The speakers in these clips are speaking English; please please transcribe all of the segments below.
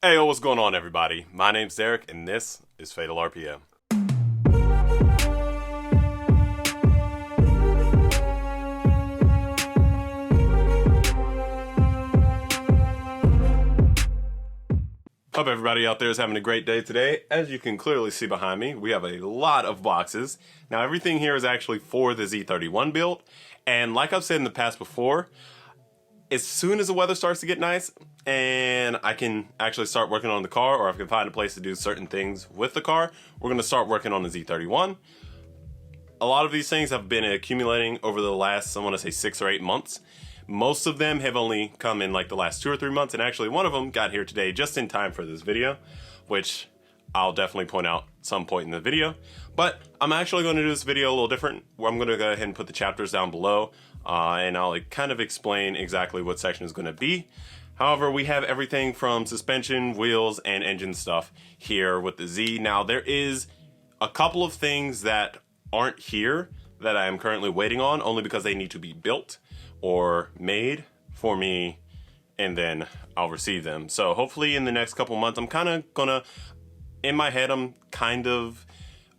Hey, what's going on, everybody? My name's Derek, and this is Fatal RPM. Hope everybody out there is having a great day today. As you can clearly see behind me, we have a lot of boxes. Now, everything here is actually for the Z31 build, and like I've said in the past before, as soon as the weather starts to get nice and I can actually start working on the car, or if I can find a place to do certain things with the car, we're going to start working on the Z31. A lot of these things have been accumulating over the last, I want to say 6 or 8 months. Most of them have only come in like the last 2 or 3 months, and actually one of them got here today just in time for this video, which I'll definitely point out some point in the video. But I'm actually going to do this video a little different, where I'm going to go ahead and put the chapters down below, and I'll kind of explain exactly what section is going to be. However, we have everything from suspension, wheels, and engine stuff here with the Z. Now, there is a couple of things that aren't here that I am currently waiting on, only because they need to be built or made for me, and then I'll receive them. So hopefully in the next couple months, I'm kind of gonna, in my head, I'm kind of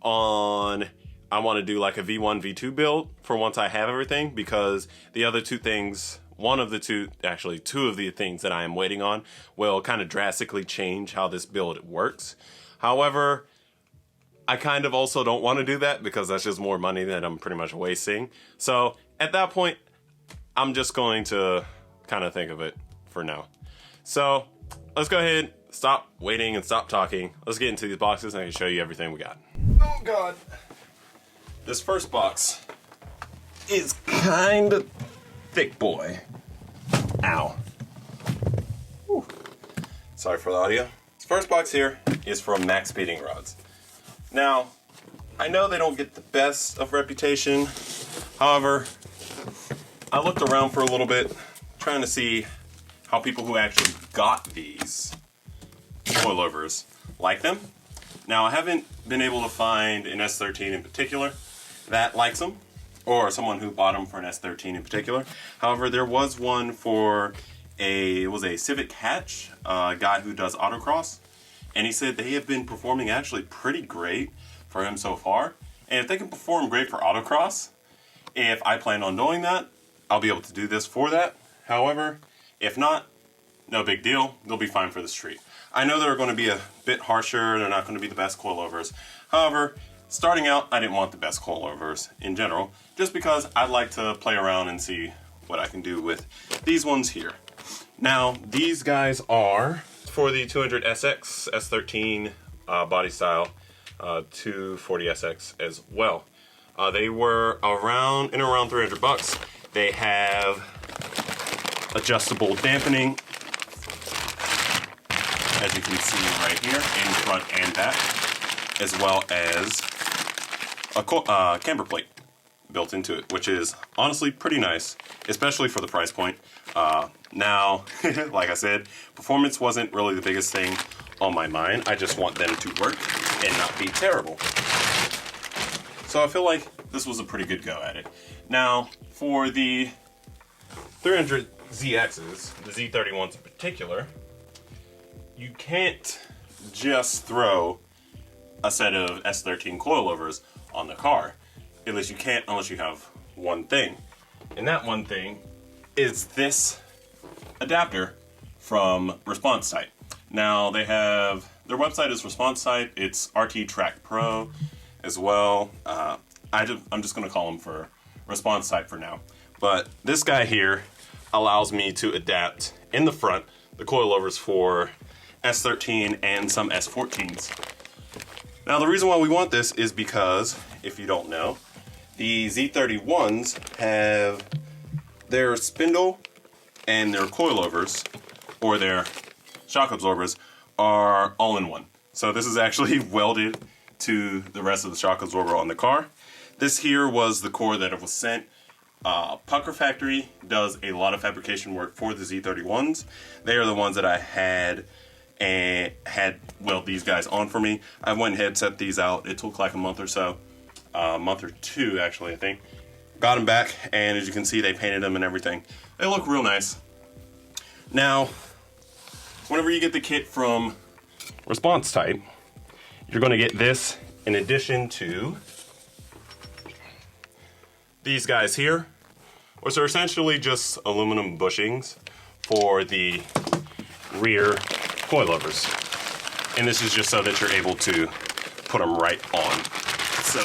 on, I want to do like a V1, V2 build for once I have everything, because the other two things, two of the things that I am waiting on will kind of drastically change how this build works. However, I kind of also don't want to do that, because that's just more money that I'm pretty much wasting. So at that point, I'm just going to kind of think of it for now. So let's go ahead, stop waiting and stop talking. Let's get into these boxes and I can show you everything we got. Oh God. This first box is kind of thick, boy. Ow. Whew. Sorry for the audio. This first box here is from Maxspeedingrods. Now, I know they don't get the best of reputation. However, I looked around for a little bit, trying to see how people who actually got these coilovers like them. Now, I haven't been able to find an S13 in particular that likes them, or someone who bought them for an S13 in particular. However, there was one for it was a Civic Hatch, a guy who does autocross, and he said they have been performing actually pretty great for him so far. And if they can perform great for autocross, if I plan on doing that, I'll be able to do this for that. However, if not, no big deal. They'll be fine for the street. I know they're going to be a bit harsher. They're not going to be the best coilovers. However, starting out, I didn't want the best coilovers in general, just because I'd like to play around and see what I can do with these ones here. Now, these guys are for the 200SX S13 body style, 240SX as well. They were around 300 bucks. They have adjustable dampening, as you can see right here, in front and back, as well as a camber plate built into it, which is honestly pretty nice, especially for the price point. Now, like I said, performance wasn't really the biggest thing on my mind. I just want them to work and not be terrible. So I feel like this was a pretty good go at it. Now, for the 300ZXs, the Z31s in particular, you can't just throw a set of S13 coilovers on the car. At least you can't unless you have one thing. And that one thing is this adapter from Response Sight. Now, they have, their website is Response Sight. It's RT Track Pro as well. I'm just going to call them for Response Sight for now. But this guy here allows me to adapt in the front the coilovers for S13 and some S14s. Now, the reason why we want this is because, if you don't know, the Z31s have their spindle and their coilovers, or their shock absorbers, are all in one. So this is actually welded to the rest of the shock absorber on the car. This here was the core that it was sent. Pucker Factory does a lot of fabrication work for the Z31s. They are the ones that I had weld these guys on for me. I went ahead and set these out. It took like a month or so, a month or two actually, I think. Got them back, and as you can see, they painted them and everything. They look real nice. Now, whenever you get the kit from Response Type, you're going to get this in addition to these guys here, which are essentially just aluminum bushings for the rear coilovers. And this is just so that you're able to put them right on. So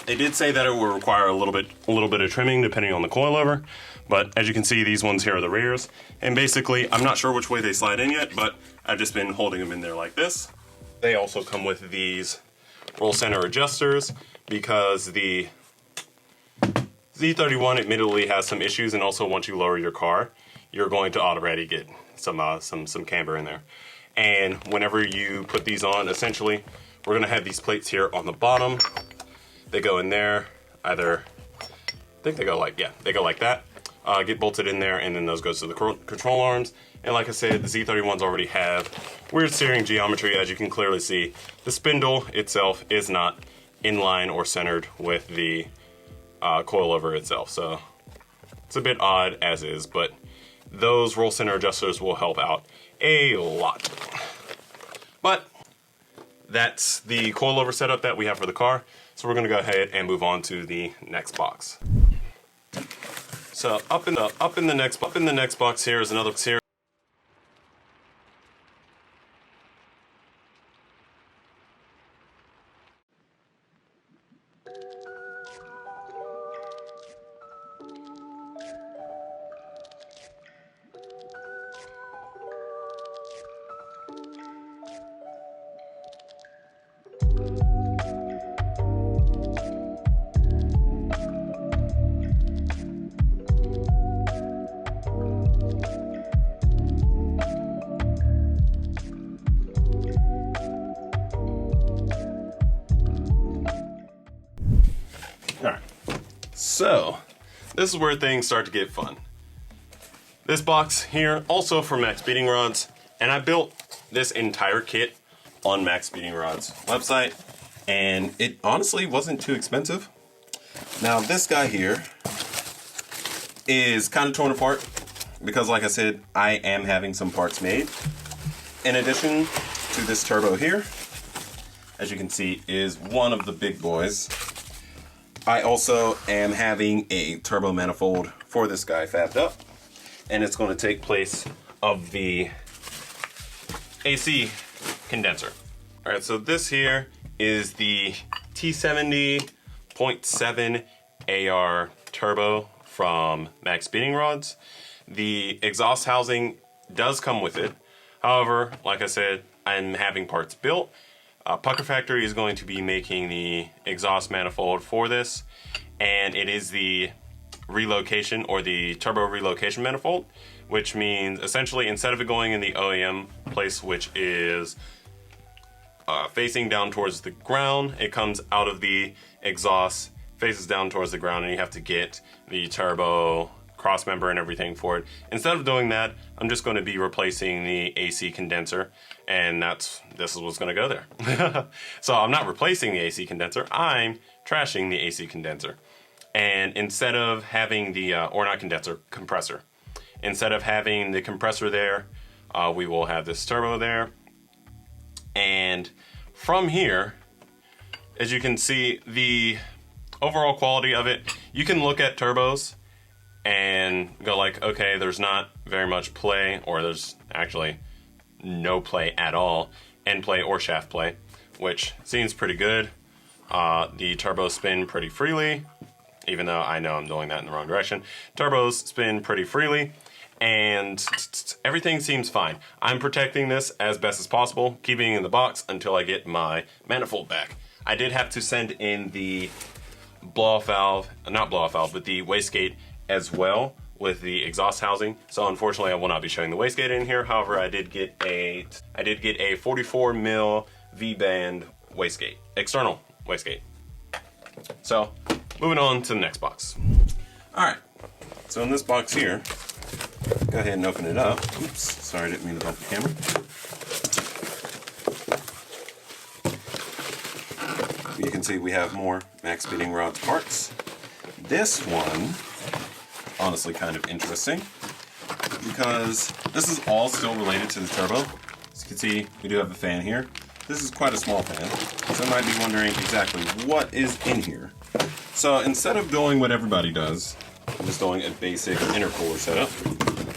they did say that it will require a little bit of trimming depending on the coilover, but as you can see, these ones here are the rears. And basically, I'm not sure which way they slide in yet, but I've just been holding them in there like this. They also come with these roll center adjusters because the Z31 admittedly has some issues, and also once you lower your car, you're going to already get some camber in there. And whenever you put these on, essentially, we're gonna have these plates here on the bottom. They go in there, either, I think they go like, yeah, they go like that. Get bolted in there, and then those goes to the control arms. And like I said, the Z31s already have weird steering geometry, as you can clearly see. The spindle itself is not in line or centered with the coilover itself, so it's a bit odd as is, but those roll center adjusters will help out a lot. But that's the coilover setup that we have for the car, so we're going to go ahead and move on to the next box. So up in the next box here is another series. Alright, so this is where things start to get fun. This box here, also from Maxspeedingrods, and I built this entire kit on Maxspeedingrods website, and it honestly wasn't too expensive. Now this guy here is kind of torn apart because, like I said, I am having some parts made. In addition to this turbo here, as you can see, is one of the big boys. I also am having a turbo manifold for this guy fabbed up, and it's going to take place of the AC condenser. All right, so this here is the T70.7 AR turbo from Maxspeedingrods. The exhaust housing does come with it. However, like I said, I'm having parts built. Pucker Factory is going to be making the exhaust manifold for this, and it is the relocation or the turbo relocation manifold, which means essentially instead of it going in the OEM place, which is facing down towards the ground, it comes out of the exhaust, faces down towards the ground, and you have to get the turbo cross member and everything for it. Instead of doing that, I'm just going to be replacing the AC condenser, and this is what's going to go there. So I'm not replacing the AC condenser, I'm trashing the AC condenser. And instead of having the, or not condenser, compressor. Instead of having the compressor there, we will have this turbo there. And from here, as you can see, the overall quality of it, you can look at turbos and go like, okay, there's not very much play, or there's actually no play at all, end play or shaft play, which seems pretty good. The turbos spin pretty freely, even though I know I'm doing that in the wrong direction. Turbos spin pretty freely, and everything seems fine. I'm protecting this as best as possible, keeping it in the box until I get my manifold back. I did have to send in the blow-off valve, not blow-off valve, but the wastegate as well with the exhaust housing. So unfortunately, I will not be showing the wastegate in here. However, I did get a 44mm V-band wastegate, external wastegate. So moving on to the next box. All right, so in this box here, go ahead and open it up. Oops, sorry, I didn't mean to bump the camera. You can see we have more Maxspeedingrods parts. This one, honestly kind of interesting, because this is all still related to the turbo. As you can see, we do have a fan here. This is quite a small fan, so you might be wondering exactly what is in here. So instead of doing what everybody does, I'm just doing a basic intercooler setup.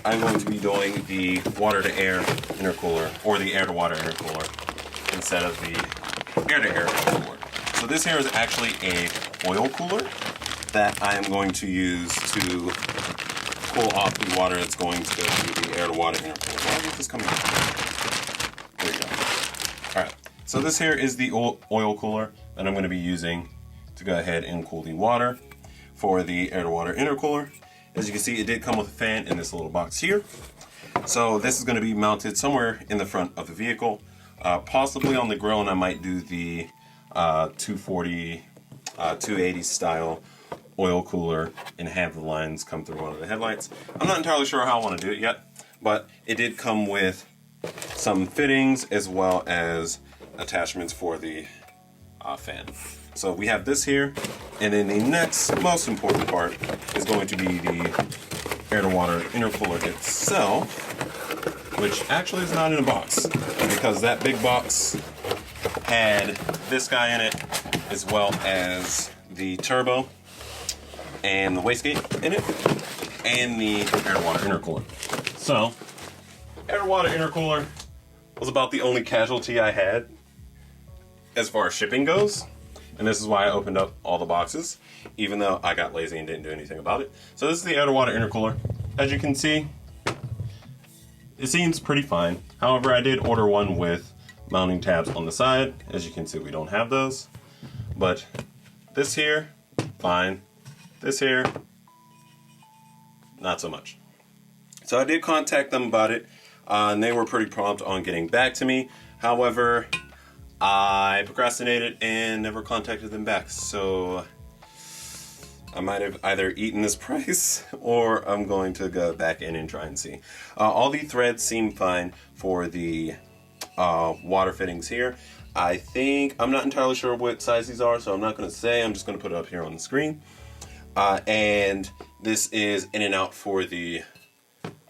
I'm going to be doing the water-to-air intercooler, or the air-to-water intercooler, instead of the air-to-air intercooler. So this here is actually a oil cooler that I am going to use to cool off the water that's going to go through the air-to-water intercooler. Why is this coming out? There you go. Alright, so this here is the oil cooler that I'm going to be using to go ahead and cool the water for the air-to-water intercooler. As you can see, it did come with a fan in this little box here. So this is going to be mounted somewhere in the front of the vehicle, possibly on the grill, and I might do the 240, 280 style oil cooler and have the lines come through one of the headlights. I'm not entirely sure how I want to do it yet, but it did come with some fittings as well as attachments for the fan. So we have this here, and then the next most important part is going to be the air-to-water intercooler itself, which actually is not in a box, because that big box had this guy in it, as well as the turbo and the wastegate in it, and the air-to-water intercooler. So, air-to-water intercooler was about the only casualty I had as far as shipping goes. And this is why I opened up all the boxes, even though I got lazy and didn't do anything about it. So this is the air-to-water intercooler. As you can see, it seems pretty fine. However, I did order one with mounting tabs on the side. As you can see, we don't have those. But this here, fine. This here, not so much. So I did contact them about it, and they were pretty prompt on getting back to me. However, I procrastinated and never contacted them back, so I might have either eaten this price or I'm going to go back in and try and see. All the threads seem fine for the water fittings here. I think, I'm not entirely sure what size these are, so I'm not going to say. I'm just going to put it up here on the screen. And this is in and out for the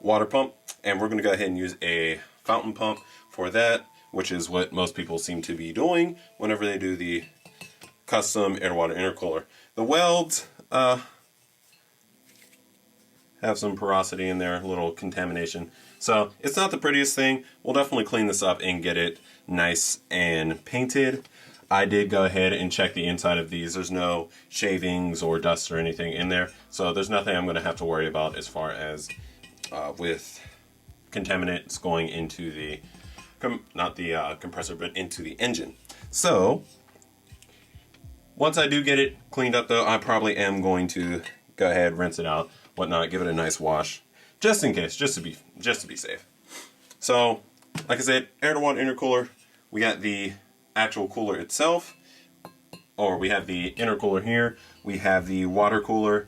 water pump, and we're going to go ahead and use a fountain pump for that, which is what most people seem to be doing whenever they do the custom air-to-water intercooler. The welds have some porosity in there, a little contamination. So it's not the prettiest thing. We'll definitely clean this up and get it nice and painted. I did go ahead and check the inside of these. There's no shavings or dust or anything in there. So there's nothing I'm going to have to worry about as far as with contaminants going into the not the compressor, but into the engine. So once I do get it cleaned up, though, I probably am going to go ahead, rinse it out, whatnot, give it a nice wash, just in case, just to be safe. So, like I said, air-to-water intercooler. We got the actual cooler itself, or we have the intercooler here. We have the water cooler,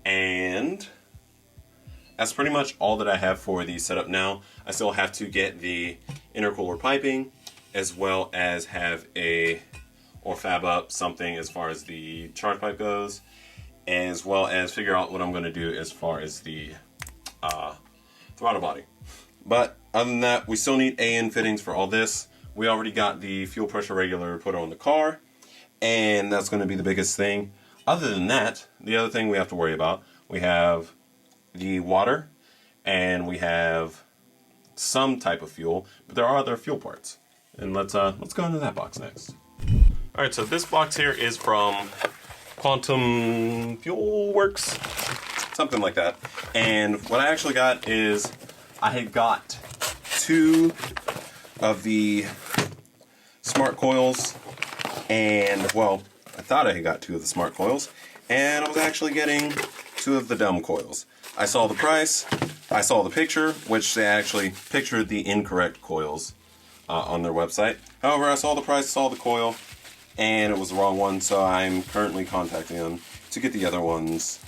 and that's pretty much all that I have for the setup now. I still have to get the intercooler piping, as well as have or fab up something as far as the charge pipe goes, as well as figure out what I'm going to do as far as the throttle body. But other than that, we still need AN fittings for all this. We already got the fuel pressure regulator put on the car, and that's going to be the biggest thing. Other than that, the other thing we have to worry about, we have the water, and we have some type of fuel, but there are other fuel parts. And let's go into that box next. All right, so this box here is from Quantum Fuel Works, something like that. And what I actually got is I had got 2 of the smart coils, and well, I thought I had got 2 of the smart coils, and I was actually getting 2 of the dumb coils. I saw the price, I saw the picture, which they actually pictured the incorrect coils on their website. However, I saw the price, saw the coil, and it was the wrong one, so I'm currently contacting them to get the other ones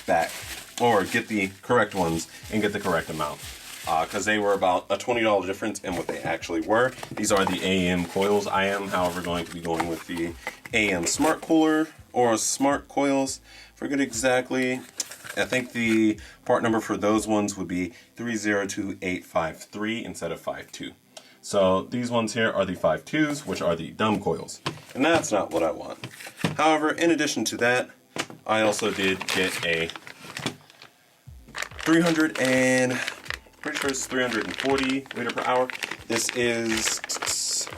back, or get the correct ones and get the correct amount. Because they were about a $20 difference in what they actually were. These are the AM coils. I am, however, going to be going with the AM smart cooler or smart coils. Forget exactly I think the part number for those ones would be 302853 instead of 52. So these ones here are the 52s, which are the dumb coils. And that's not what I want. However, in addition to that, I also did get a 340 liter per hour. This is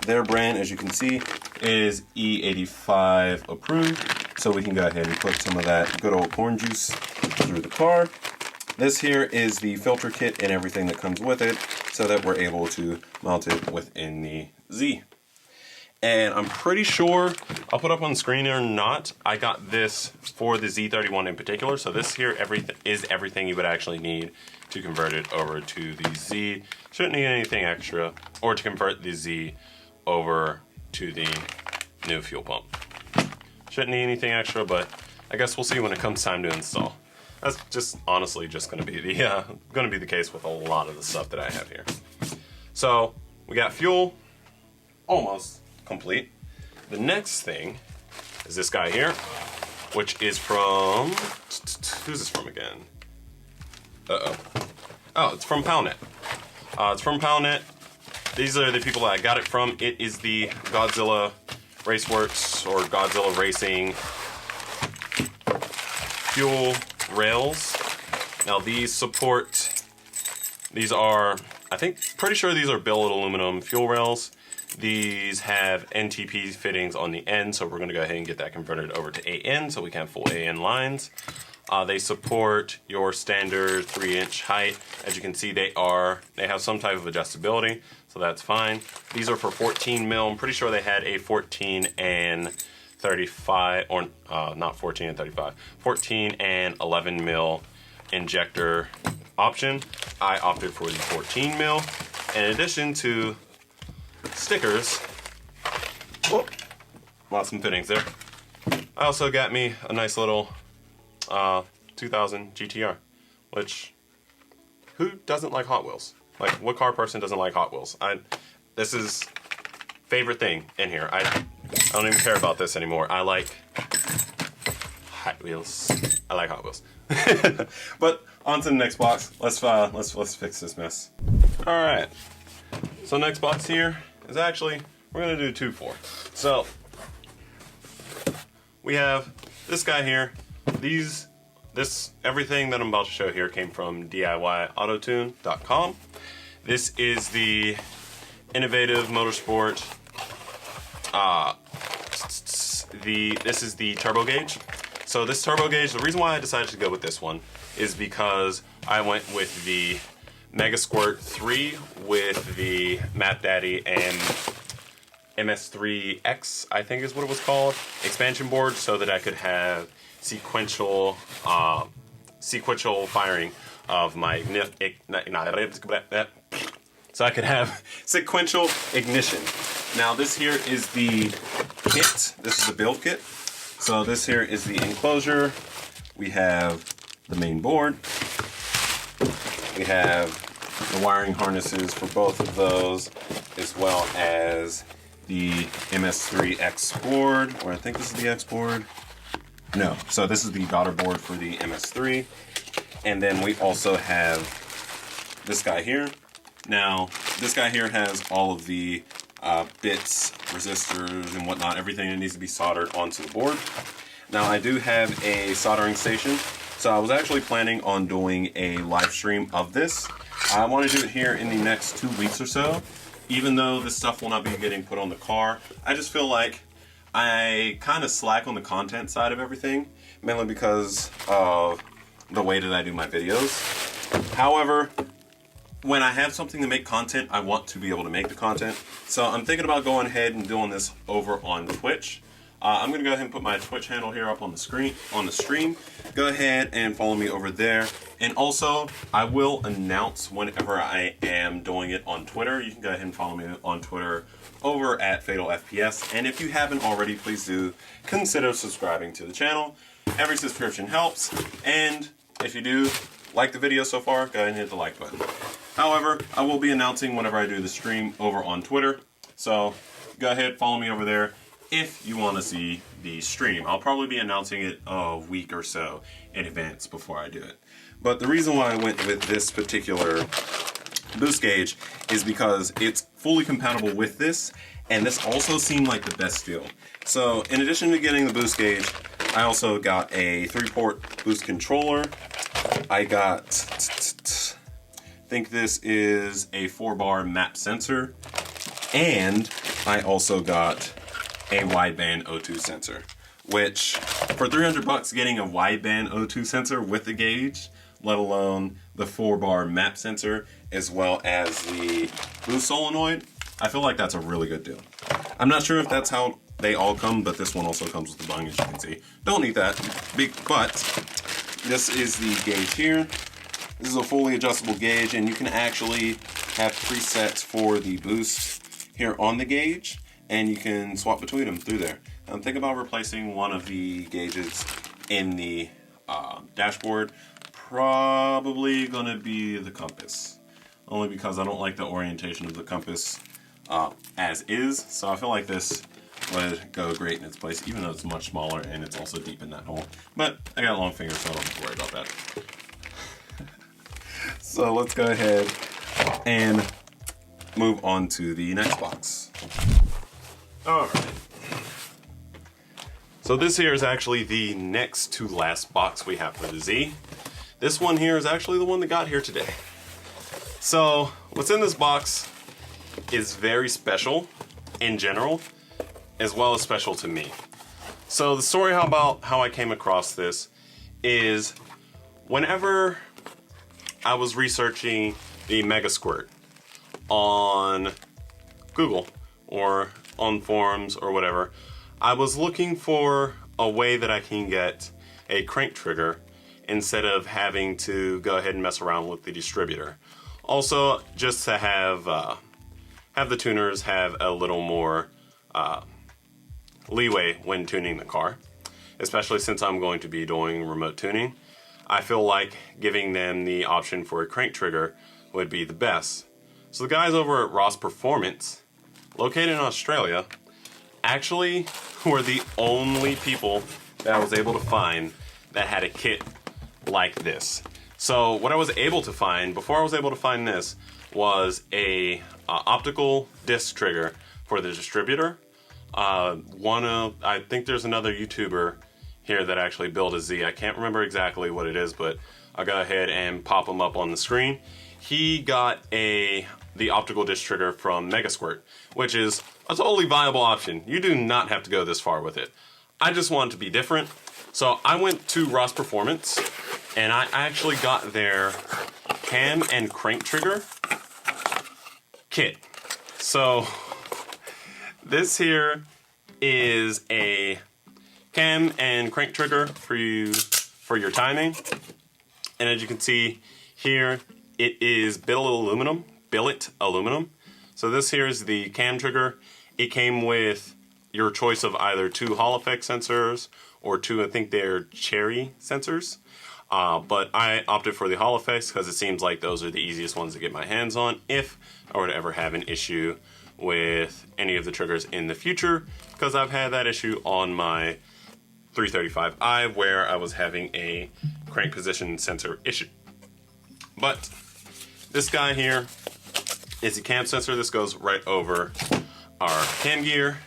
their brand, as you can see, is E85 approved. So we can go ahead and put some of that good old corn juice through the car. This here is the filter kit and everything that comes with it, so that we're able to mount it within the Z. And I'm pretty sure, I'll put up on the screen or not, I got this for the Z31 in particular. So this here is everything you would actually need to convert it over to the Z. Shouldn't need anything extra, or to convert the Z over to the new fuel pump. Shouldn't need anything extra, but I guess we'll see when it comes time to install. That's just honestly just going to be the case with a lot of the stuff that I have here. So we got fuel almost complete. The next thing is this guy here, which is from, who's this from again? Oh, it's from Pownet. It's from Pownet. These are the people that I got it from. It is the Godzilla Raceworks or Godzilla Racing fuel rails. Now these are, pretty sure these are billet aluminum fuel rails. These have NTP fittings on the end, so we're going to go ahead and get that converted over to AN so we can have full AN lines. They support your standard 3-inch height. As you can see, they have some type of adjustability, so that's fine. These are for 14 mil. I'm pretty sure they had a 14 and 35, or not 14 and 35, 14 and 11 mil injector option. I opted for the 14 mil. In addition to stickers, lost some fittings there. I also got me a nice little 2000 GTR, which, who doesn't like Hot Wheels? Like, what car person doesn't like Hot Wheels? This is favorite thing in here. I don't even care about this anymore. I like Hot Wheels. I like Hot Wheels. But on to the next box. Let's fix this mess. All right. So next box here is actually, we're gonna do 2 for. So we have this guy here. Everything that I'm about to show here came from DIYAutotune.com. This is the Innovative Motorsport. This is the turbo gauge. So this turbo gauge, the reason why I decided to go with this one is because I went with the Mega Squirt 3 with the Map Daddy and MS3X, I think is what it was called, expansion board, so that I could have sequential firing of my so I could have sequential ignition. Now this here is the kit. This is the build kit. So this here is the enclosure. We have the main board. We have the wiring harnesses for both of those, as well as the MS3X board, or I think this is the X board. No, so this is the daughter board for the MS3. And then we also have this guy here. Now, this guy here has all of the bits, resistors, and whatnot, everything that needs to be soldered onto the board. Now, I do have a soldering station, so I was actually planning on doing a live stream of this. I want to do it here in the next 2 weeks or so. Even though this stuff will not be getting put on the car, I just feel like I kind of slack on the content side of everything, mainly because of the way that I do my videos. However, when I have something to make content, I want to be able to make the content. So I'm thinking about going ahead and doing this over on Twitch. I'm going to go ahead and put my Twitch handle here up on the screen, on the stream. Go ahead and follow me over there. And also, I will announce whenever I am doing it on Twitter. You can go ahead and follow me on Twitter over at Fatal FPS. And if you haven't already, please do consider subscribing to the channel. Every subscription helps. And if you do like the video so far, go ahead and hit the like button. However, I will be announcing whenever I do the stream over on Twitter. So go ahead, follow me over there. if you want to see the stream. I'll probably be announcing it a week or so in advance before I do it. But the reason why I went with this particular boost gauge is because it's fully compatible with this, and this also seemed like the best deal. So in addition to getting the boost gauge, I also got a 3-port boost controller. I got, I think this is a 4-bar map sensor, and I also got a wideband O2 sensor, which for 300 bucks getting a wideband O2 sensor with the gauge, let alone the 4-bar map sensor, as well as the boost solenoid, I feel like that's a really good deal. I'm not sure if that's how they all come, but this one also comes with the bung, as you can see. Don't need that, but this is the gauge here. This is a fully adjustable gauge, and you can actually have presets for the boost here on the gauge, and you can swap between them through there. Think about replacing one of the gauges in the dashboard. Probably gonna be the compass, only because I don't like the orientation of the compass as is, so I feel like this would go great in its place, even though it's much smaller and it's also deep in that hole. But I got long fingers, so I don't have to worry about that. So let's go ahead and move on to the next box. Alright. So this here is actually the next to last box we have for the Z. This one here is actually the one that got here today. So what's in this box is very special in general, as well as special to me. So the story about how I came across this is whenever I was researching the Mega Squirt on Google or on forums or whatever, I was looking for a way that I can get a crank trigger instead of having to go ahead and mess around with the distributor. Also, just to have the tuners have a little more leeway when tuning the car, especially since I'm going to be doing remote tuning. I feel like giving them the option for a crank trigger would be the best. So the guys over at Ross Performance, located in Australia, actually were the only people that I was able to find that had a kit like this. So what I was able to find, before I was able to find this, was a optical disc trigger for the distributor. I think there's another YouTuber here that actually built a Z. I can't remember exactly what it is, but I'll go ahead and pop them up on the screen. He got the optical disc trigger from Mega Squirt, which is a totally viable option. You do not have to go this far with it. I just wanted to be different, so I went to Ross Performance, and I actually got their cam and crank trigger kit. So this here is a cam and crank trigger for your timing, and as you can see here, it is billet aluminum. So this here is the cam trigger. It came with your choice of either 2 Hall effect sensors or 2, I think they're cherry sensors. But I opted for the Hall effects because it seems like those are the easiest ones to get my hands on if I were to ever have an issue with any of the triggers in the future, because I've had that issue on my 335i where I was having a crank position sensor issue. But this guy here is a cam sensor. This goes right over our cam gear.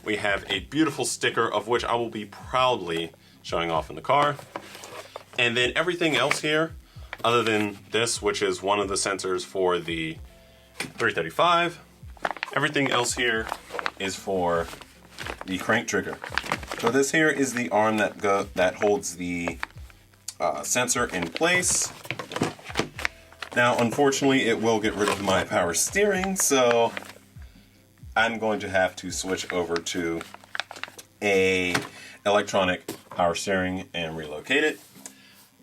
We have a beautiful sticker, of which I will be proudly showing off in the car. And then everything else here, other than this, which is one of the sensors for the 335, everything else here is for the crank trigger. So this here is the arm that holds the sensor in place. Now, unfortunately, it will get rid of my power steering, so I'm going to have to switch over to a electronic power steering and relocate it.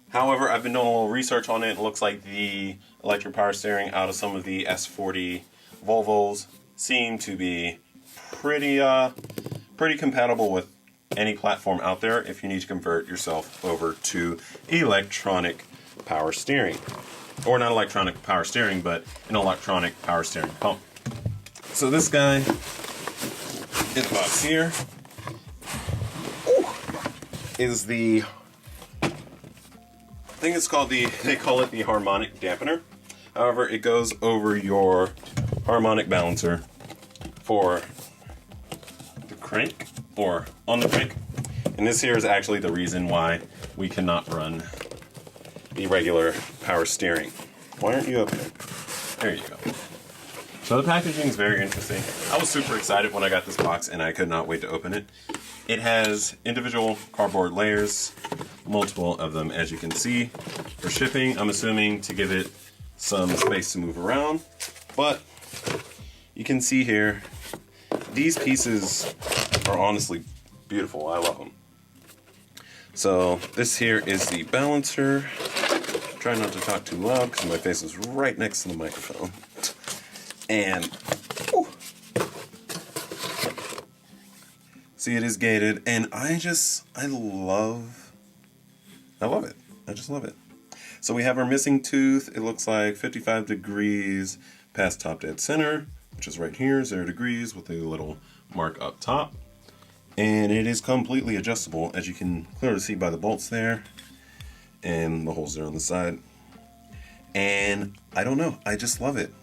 However, I've been doing a little research on it. It looks like the electric power steering out of some of the S40 Volvos seem to be pretty compatible with any platform out there if you need to convert yourself over to electronic power steering. Or not electronic power steering, but an electronic power steering pump. So this guy this box here is the, I think it's called they call it the harmonic dampener. However, it goes over your harmonic balancer for the crank, or on the crank. And this here is actually the reason why we cannot run the regular power steering. Why aren't you opening? There you go. So the packaging is very interesting. I was super excited when I got this box and I could not wait to open it. It has individual cardboard layers, multiple of them as you can see. For shipping, I'm assuming to give it some space to move around. But you can see here, these pieces are honestly beautiful. I love them. So this here is the balancer. Try not to talk too loud because my face is right next to the microphone. And whew, see, it is gated, and I love it. I just love it. So we have our missing tooth. It looks like 55 degrees past top dead center, which is right here, 0 degrees with a little mark up top. And it is completely adjustable, as you can clearly see by the bolts there and the holes there on the side. And I don't know, I just love it.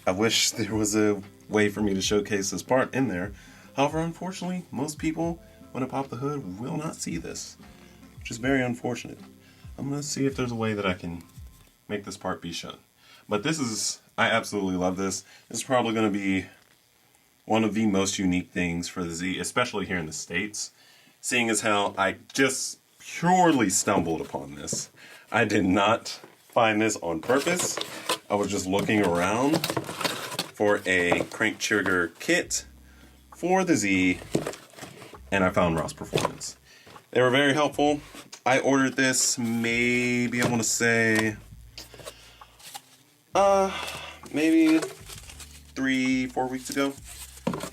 I wish there was a way for me to showcase this part in there. However, unfortunately, most people, when I pop the hood, will not see this, which is very unfortunate. I'm going to see if there's a way that I can make this part be shown. But this is, I absolutely love this. This is probably going to be one of the most unique things for the Z, especially here in the States, seeing as how I just purely stumbled upon this. I did not find this on purpose. I was just looking around for a crank trigger kit for the Z, and I found Ross Performance. They were very helpful. I ordered this maybe, I want to say, maybe 3-4 weeks ago.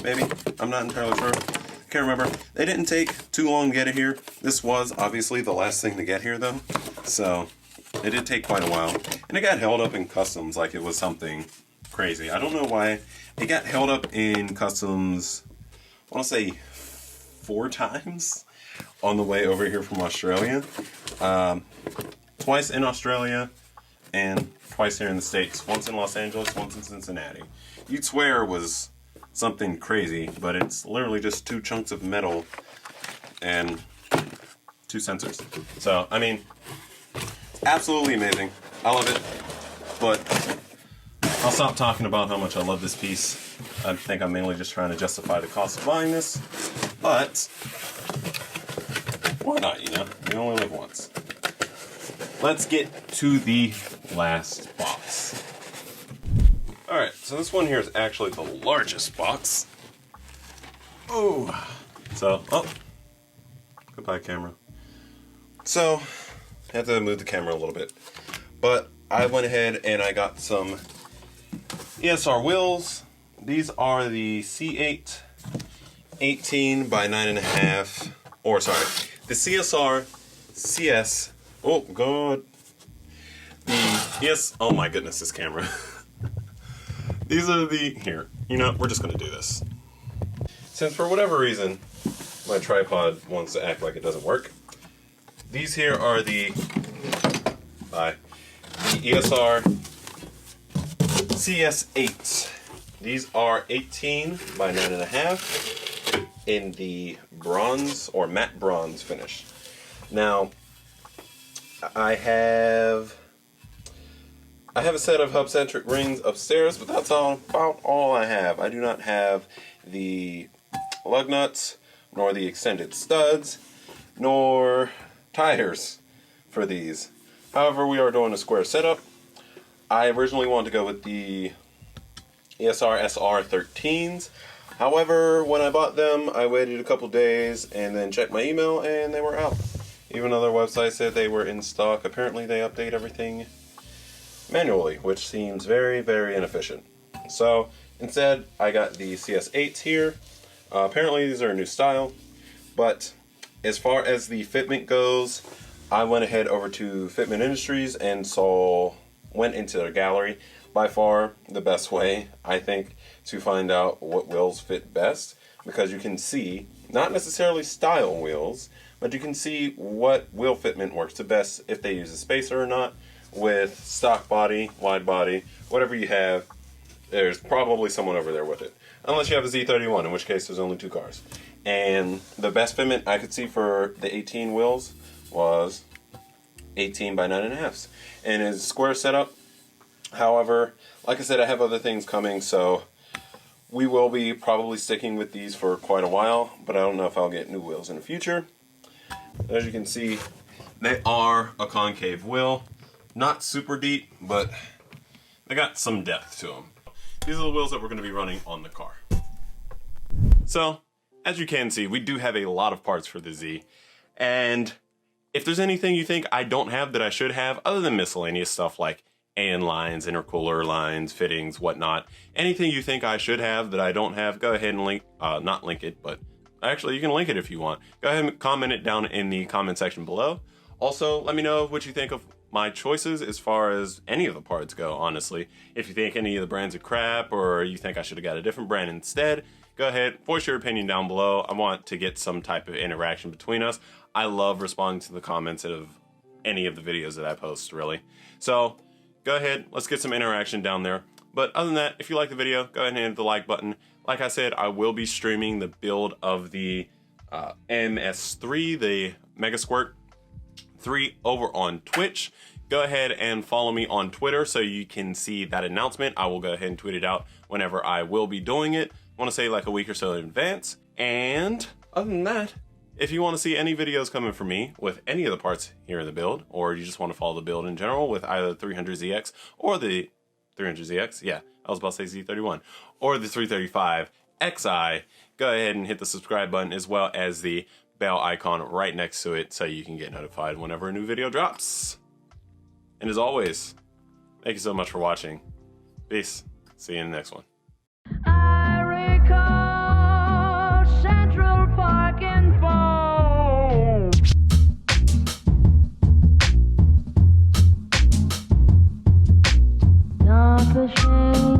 Maybe. I'm not entirely sure. Can't remember. They didn't take too long to get it here. This was obviously the last thing to get here though. So it did take quite a while. And it got held up in customs like it was something crazy. I don't know why. It got held up in customs, I want to say 4 times on the way over here from Australia. Twice in Australia and twice here in the States. Once in Los Angeles, once in Cincinnati. You'd swear it was something crazy, but it's literally just 2 chunks of metal and 2 sensors. So, I mean, absolutely amazing. I love it. But I'll stop talking about how much I love this piece. I think I'm mainly just trying to justify the cost of buying this. But why not, you know? You only live once. Let's get to the last box. Alright, so this one here is actually the largest box. Oh! So, oh. Goodbye, camera. So, I had to move the camera a little bit. But I went ahead and I got some ESR wheels. These are the C8 18 by 9.5, or sorry, the CSR CS, oh god, oh my goodness, this camera. These are the, here, you know, we're just going to do this. Since for whatever reason, my tripod wants to act like it doesn't work, these here are the ESR CS8. These are 18 by 9.5 in the bronze or matte bronze finish. Now, I have a set of hub-centric rings upstairs, but that's about all I have. I do not have the lug nuts, nor the extended studs, nor tires for these. However, we are doing a square setup. I originally wanted to go with the ESR SR13s. However, when I bought them, I waited a couple days and then checked my email and they were out. Even though their website said they were in stock, apparently they update everything manually, which seems very, very inefficient. So instead, I got the CS8s here. Apparently these are a new style, but as far as the fitment goes, I went ahead over to Fitment Industries and went into their gallery. By far the best way, I think, to find out what wheels fit best. because you can see, not necessarily style wheels, but you can see what wheel fitment works the best, if they use a spacer or not. With stock body, wide body, whatever you have, there's probably someone over there with it. Unless you have a Z31, in which case there's only 2 cars. And the best fitment I could see for the 18 wheels was 18 by 9.5. And it's square setup. However, like I said, I have other things coming, so we will be probably sticking with these for quite a while, but I don't know if I'll get new wheels in the future. As you can see, they are a concave wheel. Not super deep, but they got some depth to them. These are the wheels that we're going to be running on the car. So, as you can see, we do have a lot of parts for the Z. And if there's anything you think I don't have that I should have, other than miscellaneous stuff like AN lines, intercooler lines, fittings, whatnot, anything you think I should have that I don't have, go ahead and link, not link it, but actually you can link it if you want. Go ahead and comment it down in the comment section below. Also, let me know what you think of my choices as far as any of the parts go, honestly. If you think any of the brands are crap, or you think I should have got a different brand instead, go ahead, voice your opinion down below. I want to get some type of interaction between us. I love responding to the comments of any of the videos that I post, really. So, go ahead, let's get some interaction down there. But other than that, if you like the video, go ahead and hit the like button. Like I said, I will be streaming the build of the MS3, the Mega Squirt 3 over on Twitch. Go ahead and follow me on Twitter so you can see that announcement. I will go ahead and tweet it out whenever I will be doing it. I want to say like a week or so in advance. And other than that, if you want to see any videos coming from me with any of the parts here in the build, or you just want to follow the build in general with either the 300ZX or the 300ZX, yeah, I was about to say Z31, or the 335XI, go ahead and hit the subscribe button as well as the bell icon right next to it so you can get notified whenever a new video drops. And as always, thank you so much for watching. Peace. See you in the next one. I recall Central Park and fall. Not the shame.